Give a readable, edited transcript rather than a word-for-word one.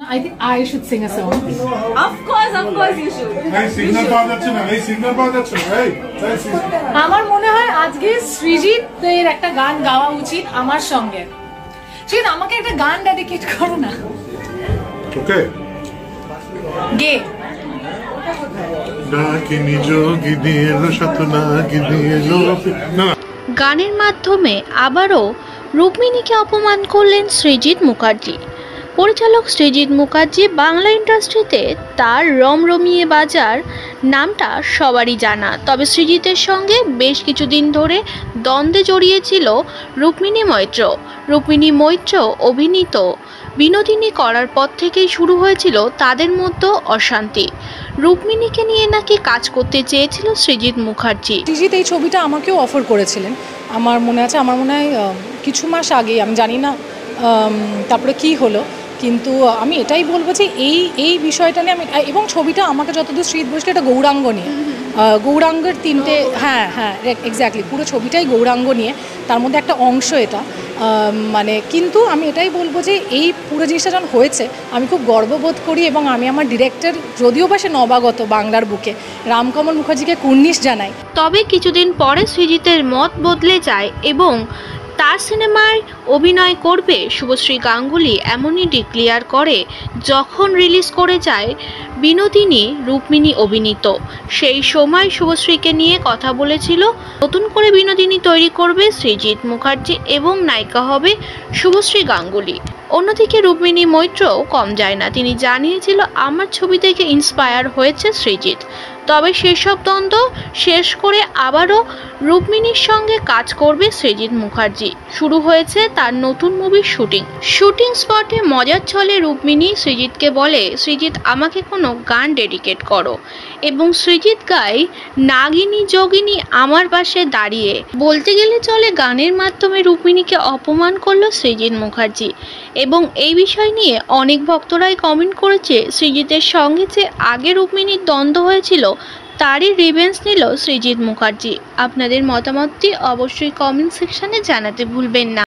I think I should sing a song. Of course you should. Hey, signal পাওয়া যাচ্ছে না। Hey, signal পাওয়া যাচ্ছে না। Hey, আমার মনে হয় আজকে সৃজিতের একটা গান গাওয়া উচিত আমার সঙ্গে। সৃজিত আমাকে একটা গান ডেডিকেট করো না। Okay. গে। ডাকিনি যোগিনী এলো শতনাগিনী এলো না। গানের মাধ্যমে আবারও রুক্মিণীকে অপমান করলেন সৃজিত মুখার্জি। পরিচালক সৃজিত মুখার্জি বাংলা ইন্ডাস্ট্রিতে তার রমরমিয়ে বাজার নামটা সবারই জানা। তবে সৃজিতের সঙ্গে বেশ কিছুদিন ধরে দ্বন্দ্বে জড়িয়েছিল রুক্মিণী মৈত্র। রুক্মিণী মৈত্র অভিনীত বিনোদিনী করার পর থেকেই শুরু হয়েছিল তাদের মধ্যে অশান্তি। রুক্মিণীকে নিয়ে নাকি কাজ করতে চেয়েছিল সৃজিত মুখার্জি। সৃজিত এই ছবিটা আমাকেও অফার করেছিলেন, আমার মনে আছে। আমার মনে হয় কিছু মাস আগেই, আমি জানি না তারপরে কি হলো, কিন্তু আমি এটাই বলবো যে এই বিষয়টা নিয়ে আমি, এবং ছবিটা আমাকে যতদূর সৃজিত বলছিল এটা গৌরাঙ্গ নিয়ে, গৌরাঙ্গের তিনটে, হ্যাঁ এক্স্যাক্টলি পুরো ছবিটাই গৌরাঙ্গ নিয়ে, তার মধ্যে একটা অংশ এটা। মানে কিন্তু আমি এটাই বলবো যে এই পুরো জিনিসটা যখন হয়েছে আমি খুব গর্ববোধ করি, এবং আমি আমার ডিরেক্টর, যদিও বা সে নবাগত বাংলার বুকে, রামকমল মুখার্জিকে কুর্নিশ জানাই। তবে কিছুদিন পরে সৃজিতের মত বদলে যায় এবং তার সিনেমায় অভিনয় করবে শুভশ্রী গাঙ্গুলি এমনই ডিক্লেয়ার করে যখন রিলিজ করে যায় বিনোদিনী রুক্মিণী অভিনীত। সেই সময় শুভশ্রীকে নিয়ে কথা বলেছিল নতুন করে বিনোদিনী তৈরি করবে সৃজিত মুখার্জি এবং নায়িকা হবে শুভশ্রী গাঙ্গুলি। অন্যদিকে রুক্মিণী মৈত্রও কম যায় না, তিনি জানিয়েছিল আমার ছবি থেকে ইন্সপায়ার হয়েছে সৃজিত। তবে সেসব দ্বন্দ্ব শেষ করে আবারও রুক্মিণীর সঙ্গে কাজ করবে সৃজিত মুখার্জি। শুরু হয়েছে তার নতুন মুভির শুটিং স্পটে মজার ছলে রুক্মিণী সৃজিতকে বলে, সৃজিত আমাকে কোনো গান ডেডিকেট করো, এবং সৃজিত গায় নাগিনী যোগিনী আমার পাশে দাঁড়িয়ে। বলতে গেলে চলে গানের মাধ্যমে রুক্মিণীকে অপমান করলো সৃজিত মুখার্জি, এবং এই বিষয় নিয়ে অনেক ভক্তরাই কমেন্ট করেছে সৃজিতের সঙ্গে যে আগে রুক্মিণীর দ্বন্দ্ব হয়েছিল তারই রিভেঞ্জ নিল সৃজিত মুখার্জি। আপনাদের মতামতটি অবশ্যই কমেন্ট সেকশনে জানাতে ভুলবেন না।